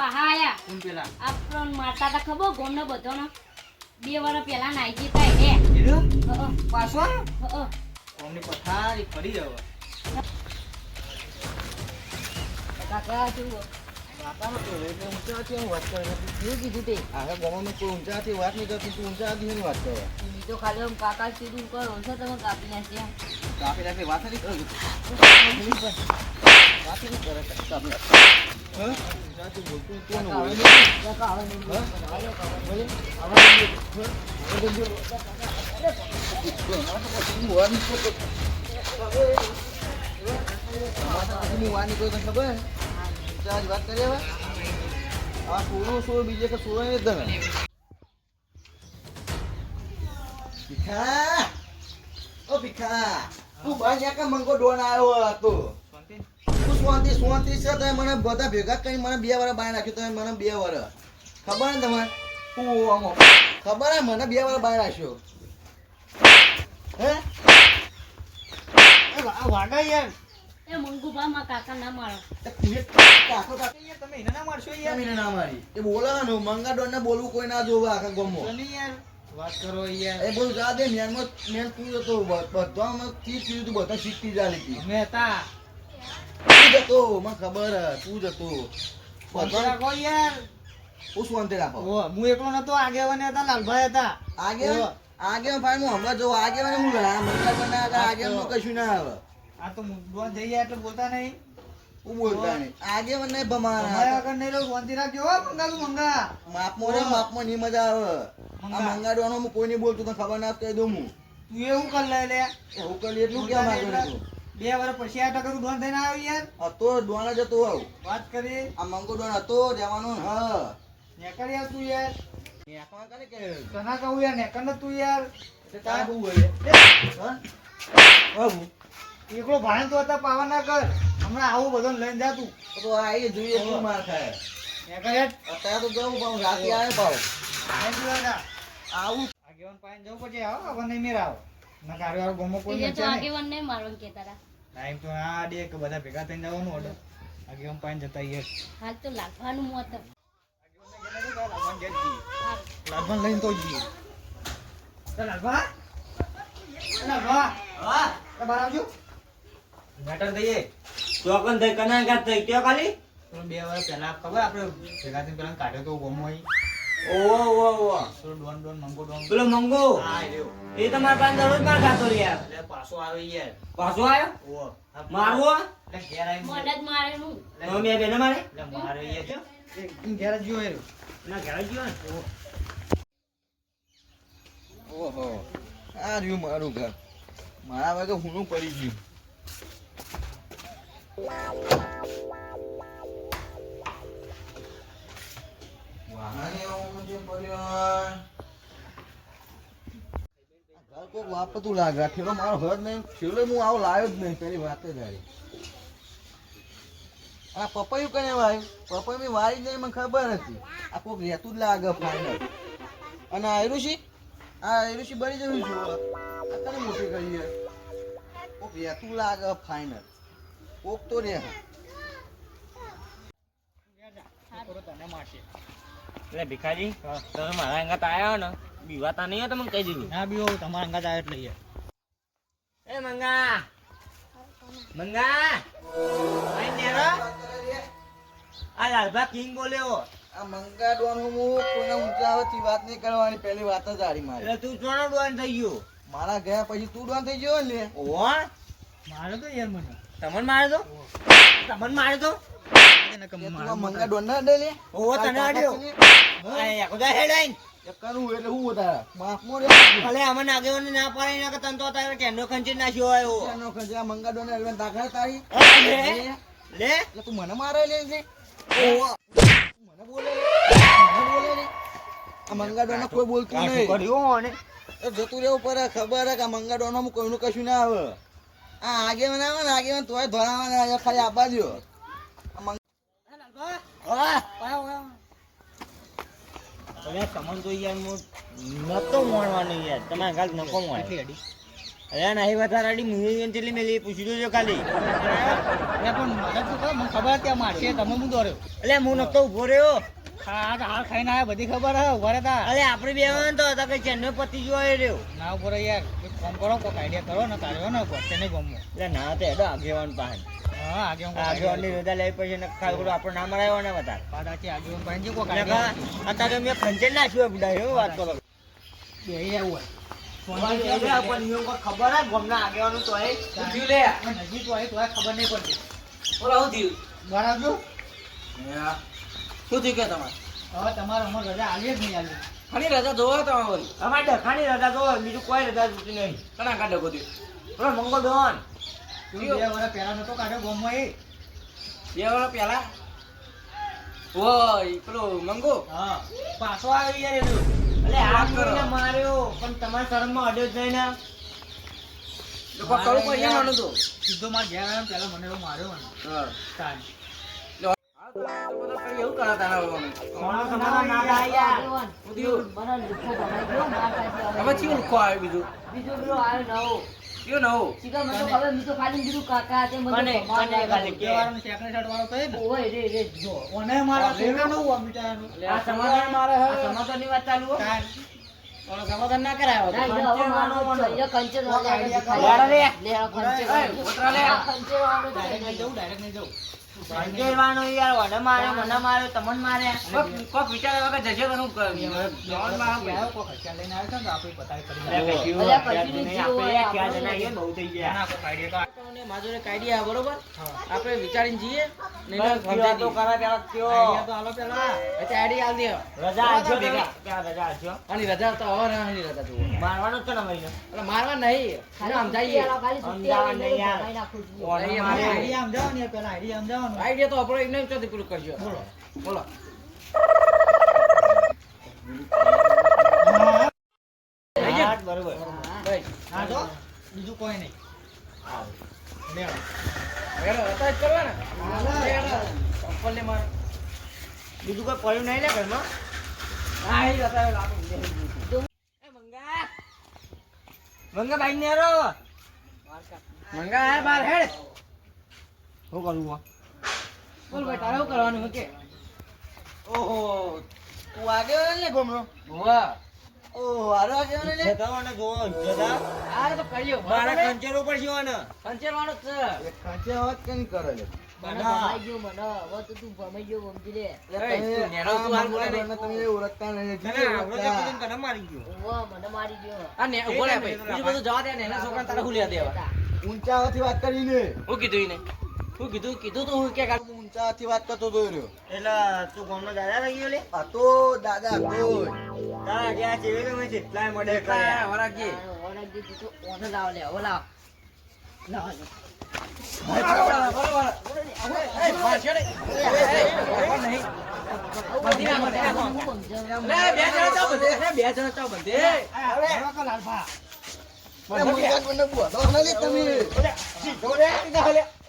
પાહા આયા કોણ પેલા આપણ મારતા તા ખબર ગોમનો બધાનો 2 વર્ષ પહેલા નાઈ જતા હે એર્યો અ પાછો અ કોમની પથારી ફરી હવે કાકા તું કાકાનો તો એટલે ઊંચાથી હું વાત કરે શું કીધું તે આ ગામમાં કોઈ ઊંચાથી વાત નહીં કરતી તું ઊંચાથી એની વાત કરે તો ખાલી આમ કાકા સીધું કરો છો તમે કાપી નાખ્યા કાપી નાખી વાત નહીં કરો વાત નહીં કરે કાપી નાખ હા ઊંચાથી બોલતું કોણ હોય કાકા આવે નહીં બોલે ખબર વાત કરીએ હવે આ સોળો બીજે કે સોળો ને તમે ભીખા ઓ ભીખા તું બાર કા મંગો ડોન આવ્યો હતો તું શાંતિ છે તમે મને બધા ભેગા કરી મને 2 વાર બાય નાખ્યો તમે મને 2 વાર ખબર ને તમારે તું આમ ખબર હે મને 2 વાર બાય રાખ્યો હે આ વાગા યાર એ મંગુભા માં કાકા ના મારો કાકો યાર તમે એને ના મારશો યાર તમે એને ના મારી એ બોલાવાનું મંગા ડોન ને બોલવું કોઈ ના જોવે આખા ગમો યાર વાત કરો યાર એ બોલ જા દે મેન તું જતો બધામાં કી કીધું તું બધા શીખતી જાલી હતી મહેતા તું જતો મને ખબર તું જતો બધા કો યાર હું શાંતિ રાખો ઓ હું એકલો નતો આગેવાને હતા લાલભાઈ હતા આગે ભાઈ હું હમણાં જો આગેવાને હું રહ્યા મંગા બના આગે હું કશું ના આવે આ તો મુદ્દો જઈ જાય એટલે બોલતા નહીં હું બોલતા નહીં આગે મને ભમાના મારા આગળ નહીં રહો શાંતિ રાખજો હો મંગા માપમાં ની મજા આવે આ મંગાડવાનો હું કોઈ નહીં બોલતું તને ખબર ના કહી દઉં હું તું એવું કર લે એવું કરી એટલું કેમ માંગે તું 2 વર્ષ પછી આ ટકા તું ડોન થઈને આવ્યો યાર હતો ડોન જ હતો આવ વાત કરી આ મંગો ડોન હતો જવાનો હા નેકર યાર તું યાર નેકવા કરે કે કના કહું યાર નેકર ન તું યાર તાર બહુ હોય હા બાબુ એકલો ભાણ તો હતા પાવા ના કર હમણાં આવું બધું લઈને જા તું તો આઈ જોઈએ તું માર ખાય નેકર યાર અત્યારે તો જવું પાઉં રાતી આવે પાઉં આવું આગેવાન પાઈને જવું પછી આવો હવે નહીં મેર આવો ના કાર્યવાળો ગમો કોઈ એ તો આગેવાન નહીં મારવાનું કહેતા હતા ટાઈમ તો આ દે કે બધા ભેગા થઈને જવાનું ઓર્ડર આગેવાન પાઈને જતા યાર હાલ તો લાગવાનું મોત લાલભાન લઈને તો જઈએ લાલભા હા બહાર આવજો મેટર દઈએ ચોકન થઈ કના ગાત થઈ ક્યાં ખાલી 2 વર્ષ પહેલા ખબર આપણે ભેગા થઈને પેલા કાઢ્યો તો ગમો અહીં ઓ ડોન મંગો ડોન પેલો મંગો હા એ તમાર પાસે દરરોજ માર ખાતો યાર એટલે પાછો આવ્યો યાર પાછો આવ્યો ઓ મારવો એટલે ઘેર આવી મોડદ મારે હું મે બેને મારે એટલે મારે યાર જો એક ઘેર જ જોયો ના ઘેર જ જોયો ને ઓહો આ રહ્યું મારું ઘર મારા વાગે હુનું પડી ગયું કોક વાપતું લાગે ઠેલો મારો હદ નહીં ઠેલો હું આવો લાવ્યો જ નહીં પેલી વાત જ આવી આ પપૈયું કને વાયું પપૈયું મેં વારી નહીં મને ખબર હતી આ કોક રહેતું જ લાગે ફાઈનલ અને આ એરુશી બની જવું છું આ તને મોટી કરીએ કોક રહેતું લાગે ફાઈનલ કોક તો રહે તને મારશે એટલે ભીખાજી તમે મારા અંગાત આવ્યા ને બીવાતા નહીં તમે કહી દીધું ના બીવો તમારા અંગાત આવ્યો એટલે એ મંગા આ લાલભા કિંગ બોલ્યો આ મંગા ડોન હું કોઈના ઊંચા આવતી વાત નહીં કરવાની પહેલી વાત જ આરી મારી એટલે તું ચોનો ડોન થઈ ગયો મારા ગયા પછી તું ડોન થઈ ગયો ને ઓહો મારે તો યાર મને તમને મારે તો મંગા ડોન ના ડે લે ઓહો તને આડ્યો આ એકદા હેડાઈન એકનું એટલે હું તારા માફ મોરે ભલે અમને આગેવાને ના પાડી ના કે તન તો તારે કેનો ખંચી નાખ્યો આયો કેનો ખંચી આ મંગા ડોન એલવન દાખલા તારી લે તું મને મારે લે છે ઓહો મને બોલે લે આ મંગા ડોન કોઈ બોલતું નહીં કર્યો ને એ જતું રહેવું પડે ખબર હે કે મંગા ડોન માં કોઈનું કશું ના આવે આ આગેવાન આવે ને આગેવાન તોય ધરાવાના ખાલી આપવા દો તમને તો યાર નતો મોણવાનું યાર તમારે ગાલ નકો મોણ અરે નહીં વધારાડી મુંગી કેટલી મેલી પૂછી જોજો ખાલી. અરે પણ મને શું ખબર, મને ખબર ત્યાં મારશે તમે હું દોર્યો. એટલે હું નતો ઉભો રહ્યો. હા તો હાલ ખાઈને આવ્યા બધી ખબર હે ઉભા રહેતા. અરે આપણે બે તો હતા કે ચેન્નઈ પતિ જોવા રહ્યો. ના ઉભો રહે યાર, એક કામ કરો, કોઈક આઈડિયા કરો ને તારે ને પડશે નહીં ગમવું. એટલે ના તો એડો આગેવાન પાસે. હા આગેવાનની રજા લઈ પછી ને ખાલી ખોટું આપણો નામ મરાયો ને વધારે. પાદાથી આગેવાન પાસે કોઈક એટલે આઈડિયા અત્યારે મેં ખંચેર નાખ્યું બધા એવું વાત કરો. બેહી આવું ખબર હે ગમના આગેવાનું તો એ નજીક તો આવી તો ખબર નહીં પડતી. બરાબર શું થયું કે તમારે હવે તમારે અમારે રજા આલી જ નહીં આલી. ખાલી રજા જોવો તમારી અમારે ડખાની રજા તો બીજું કોઈ રજા જોતી નહીં. કના કાઢો બધું પેલો મંગો ડોન તું 2 વર્ષ પહેલા નતો કાઢ્યો ગોમમાં એ. 2 વર્ષ પહેલા ઓય પેલો મંગો હા પાછો આવ્યો યાર એનું. એટલે આ કોઈને માર્યો પણ તમારા શરમમાં અડ્યો જ નહીં ને. લોકો કરું કોઈ એનું તો સીધો માર ઘેર આવ્યો ને પહેલા મને એવો માર્યો ને હા તાન. એવું કરા તારા સોનો તમારા ના થાય યાર. મને લુખ્ખો ભમાઈ ગયો, માર પાસે હવે ચીવું લખો આવ્યો બીજું બીજો પેલો આવ્યો નવો. કયો નવો શીખર મને તો ખબર, મેં તો ખાલી કીધું કાકા તે મને કને ભમાવા ખાલી લાગ્યો. કે વાળાનો સેકન્ડ શર્ટ વાળો તો એ ને. ઓય રે રે જો ઓને મારા સેકન્ડ નું અમિતાનું. આ સમાધાન મારે આ સમાધાનની વાત ચાલુ હો. તાન. ઓલો સમાધાન ના કરાયો ના, એટલે હવે મારવો જ છે. એ કંચન વાળો આવે છે ખાલી. વાળા રે. લે, આ કંચન એ, ઉતરા લે. આ કંચન વાળો છે. ડાયરેક્ટ નહીં જવું, ડાયરેક્ટ નહીં જવું. સંજયવાનો યાર વડે માર્યો મને માર્યો તમને માર્યા. કોક વિચાર વગર જશે તો હું જવાન માં આવ્યો, કોક હથિયાર લઈને આવ્યો છે ને તો આપણે બતાવી કરી અરે દઈએ. કશું અલ્યા, અત્યારે કશું નહીં. નહીં આપણે જીવો ક્યાં હોય, જણા છીએ, બહુ થઈ ગયા. ના, કોક આઈડિયા તો માજોરે કાઢ્યા બરોબર આપણે વિચારીને જઈએ બસ કયો તો કરા પેલા કયો. આઈડિયા તો હાલો પેલા. એટલે આઈડી આલ દે રજા આલજો ભેગા. ક્યાં રજા આલજો? આની રજા તો હવે આની રજા જોવો મારવાનું જ છે ને મહિનો. એટલે મારવા નહીં ખાલી સમજાઈએ ખાલી સુટ્ટી આવે એટલે યાર. ભમાઈ નાખું છું. ઓને નહીં, મારે. આઈડિયા સમજાવો ને પેલા આઈડિયા સમજાવો. આઈડિયા તો આપણો એમને ચોથી પૂરું કરજો બોલો. બોલો હા, બરોબર. ભાઈ હા જો બીજું કોઈ નહીં. હા. લેવો. હેડો હતા જ કરવા ને હા. હેડો ચપ્પલ ને માર બીજું કોઈ પડ્યું નહીં ને ઘરમાં? હા એ હતા લાપો એ મંગા. મંગા બાઈક ને હેરો. મંગા આ બાર હેડ શું કરવું હો? બોલ ભાઈ તારે શું કરવાનું કે ઓહો તું આગળ ને ગમરો. વાહ ઓહો, હારો આગળ ને. જતાઓને જોવો, જતા. આ તો કર્યો મારા કંચેર ઉપર જીવો ને. પંચર વાળો જ છે કંચે વાત કઈ કરે લે. મને ભમાઈ ગયો મને. હવે તો તું ભમાઈ ગયો સમજી લે. એ, તું નેરો તું હાલ બોલે નહીં. તમે ઓળખતા નહીં. ના, ના, આપણે તો કીધું કને મારી ગયો. ઓવા, મને મારી ગયો. આ ને ઉભો રે ભાઈ બીજું બધું જવા દે ને એના છોકરાને તારે હું લેવા દેવા ઊંચાથી વાત કરીને. હું કીધું એને હું કીધું તો હું કે કાઢ ઊંચાથી વાત કરતો તો રહ્યો. એટલે તું ગામનો દાદા થઈ ગયો લે? આ તો દાદા તો તારા જ્યાં જેવી તમે જેટલાય મળે કર્યા. વરાગજી ઓને દીધું તો ઓને લાવ લે. હવે લાવ. લાવ.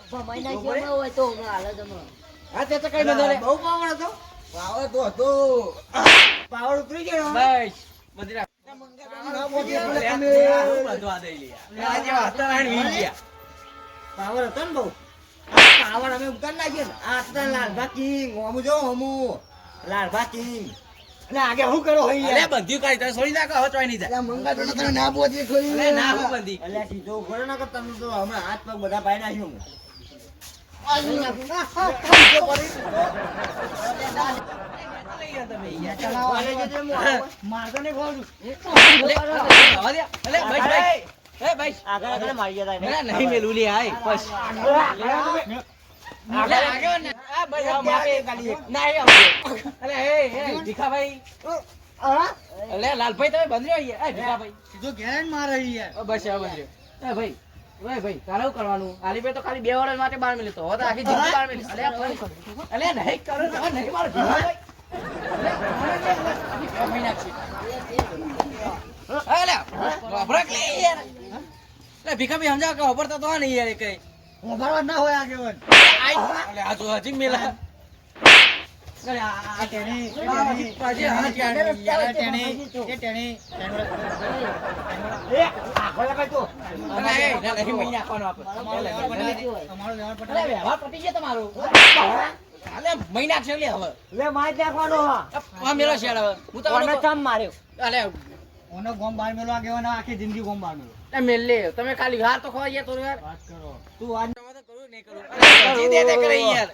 ભમાઈ નાખ્યો ન હોય તો હમણાં હાલ જ હમણાં. બહુ પાવર હતો. પાવર તો હતો. પાવર ઉતરી ગયો. પાવર હતો ને બહુ. પાવર અમે ઉતારી નાખ્યો ને. આ તો લાલભા કિંગ. હમું જો હમું. લાલભા કિંગ. અને આગે શું કરો હોય યાર? અલ્યા મંગાતો નતો ને ના બોધી ખોઈ. અલ્યા સીધો ઉભો રહો ને કે તમે તો હમણાં હાથ પગ બધા પાઈ નાખ્યો હું. મારતો નહીં ખોલું. આગળ આગળ મારી ગયા તા એને. નહીં મેલું લે આય બસ લાલભાઈ તમે બંધ રહ્યો ભીખાભાઈ સીધો ઘેર જ મારે યાર. બસ આ બંધ રહ્યો ભાઈ ભાઈ તારે શું કરવાનું આલીભાઈ તો ખાલી 2 વર્ષ માટે 12 મિનિટ તો હવે આખી જિંદગી 12 મિનિટ અલે નહીં કરો તમે નહીં મારો ભીખાભાઈ ભીખાભાઈ સમજાવ કે વાપરતા તો નહીં યાર કઈ ઉભારવા ના હોય આગેવાન. આ જો હજી મેલા આ ટેણી, પાછી હા ટેણી, ટેણી, ટેણી, ટેણી. એ આગળ લગાડ તો. નહીં મહી નાખવાનો આપણે. અમારો વ્યવહાર પટાવી અરે વ્યવહાર પતી ગયો તમારો. અલે મહી નાખશે લે હવે. લે માર નાખવાનો હા આ મેલો શેડ હવે. હું તો કોને ચમ માર્યો અલે ઓનો ગોમ બાર મેલો આ કહેવાનો આખી જિંદગી ગોમ બાર મેલો એ મેલ લે તમે ખાલી હાર તો ખવા ગયા તો યાર. વાત કરો તું આજ કરું નહીં કરું. અરે જી દે કરે યાર.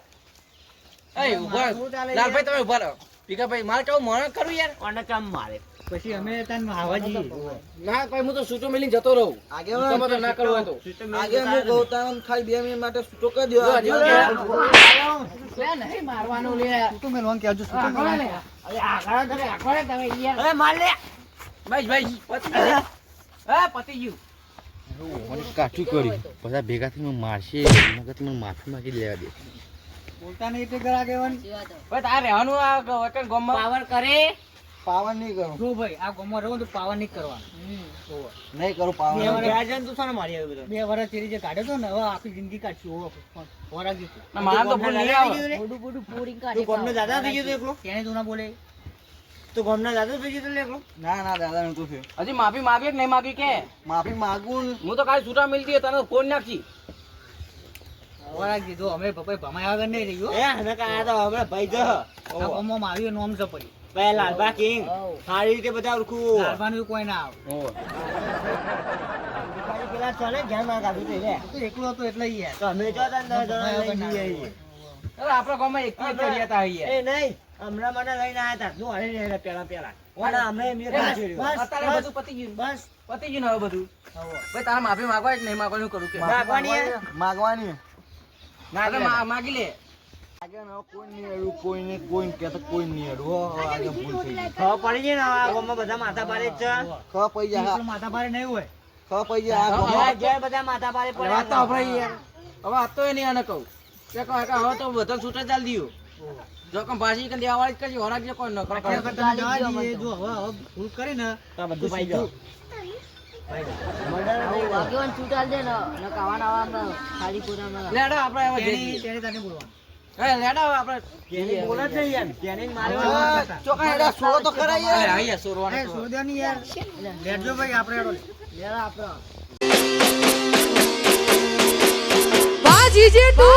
એ ઉભા લાલભાઈ તમે ઉભા રહો. પીકાભાઈ મારે કેવું મોણ કરું યાર. કોને ચમ માર્યો પછી અમે તને આવાજી ના ભાઈ હું તો સૂચો મેલીને જતો રહું. આગેવાન તમે તો ના કરવું હોય તો. આગેવાન હું કહું તમને ખાલી 2 મિનિટ માટે છૂટો કરી દ્યો. જો, જો, આગેવાન. લે નહીં મારવાનું લે. તું મેલવાન કે હજુ આ કોણે લે? અરે આ કોણે તમે યાર. અરે માર લે ભાઈ પતી ગયું. હા પતી ગયું. મને કાઠું કર્યું બધા ભેગા થઈને મારશે મગજ મને માફી માંગી લેવા દે. બોલતા નહીં તે કરા કેવન ભાઈ તારે રહેવાનું આ વતન ગામમાં. પાવર કરે પાવન નહીં કરું. જો ભાઈ આ ગોમમાં રહો તો પાવર નહીં કરવાનો નહીં કરું પાવન. બે વર્ષ બેજન તું સાને મારી આવ્યો બધો 2 વર્ષ તેરી જે કાઢ્યો તો ને હવે આખી જિંદગી કાઢશું હોરાગી ના, માર તો ભૂલ નહીં આવે. બોડું બોડું પૂરી તું કાઢી ગોમનો દાદા થઈ ગયો તો એકલો તેને તું ના બોલે તું ગોમનો દાદા થઈ ગયો તો એકલો ના ના દાદા નતું થયું. હજી માફી માગી કે નહીં માગી કે માફી માંગું ને. હું તો કાલે છૂટા મિલતી તને ફોન નાખી. હોરાગી જો અમે પપ્પા ભમાયા વગર નહીં રહ્યો એ હને કા તો હમણાં ભાઈ જ આ ગોમમાં આવ્યું નોમ છે પડી ભાઈ લાલબા કિંગ સારી રીતે બધા ઓળખું લાલવાનું કોઈ ના આવે પેલા ચાલે જ્ઞાન માં કાઢી દે લે તું એકલો હતો એટલે ઈ યાર તો અમે જો તને અરે આપણા ગામમાં એક જ રહ્યા હતા અહીંયા. એ નહીં હમણાં મને લઈને આયા તા તું હારી ને પેલા અને અમે એમને કાઢ્યું અત્યારે બધું પતી ગયું. બસ પતી ગયું ને હવે બધું. ભાઈ તારે માફી માંગવા કે નહીં માંગવાનું કરું કે માગવાની માગવાની. અરે માગી લે. આગેવાન હવે કોઈ નહીં અડું, કોઈને કોઈ કહેતો કોઈ નહીં અડું. હો, હવે આગળ ભૂલ થઈ ગઈ. ખબર પડી ગઈ ને આ ગામમાં બધા માથા પાડે જ છે ખબર પડી જાય. એકલો માથા ભારે નહીં હોય ખબર પડી જાય. આ અમારા ગામમાં ઘેર બધા માથા પાડે પડે વાત તો આપણે યાર. હવે આ તો એ નહીં આને કહું કે કહો કે હવે તો બધા છૂટા ચાલ દીધું. જો કમ પાછી કે દેવાળી જ કરજી હોરાક જે કોઈ ન કરો. આખી વખત તમે જવા દઈએ. જો હવે ભૂલ કરી ને તો બધું પાઈ ગયું આગેવાન છૂટાલ દે ને કાવાના આવા ખાલી પૂરામાં લેડો આપણે હવે તેની જઈએ. તેને તને બોલવાનું હે લેડો હવે આપણે તેની બોલે જ નહીં યાર તેને જ માર્યો હા, ચોખા હેડા છોડો તો ખરા અરે યાર. અહીંયા સોરવાનું એ તો. છોડ દે ને યાર લેજો ભાઈ આપણે હેડો લે. લેવા આપણો Baji Jetu.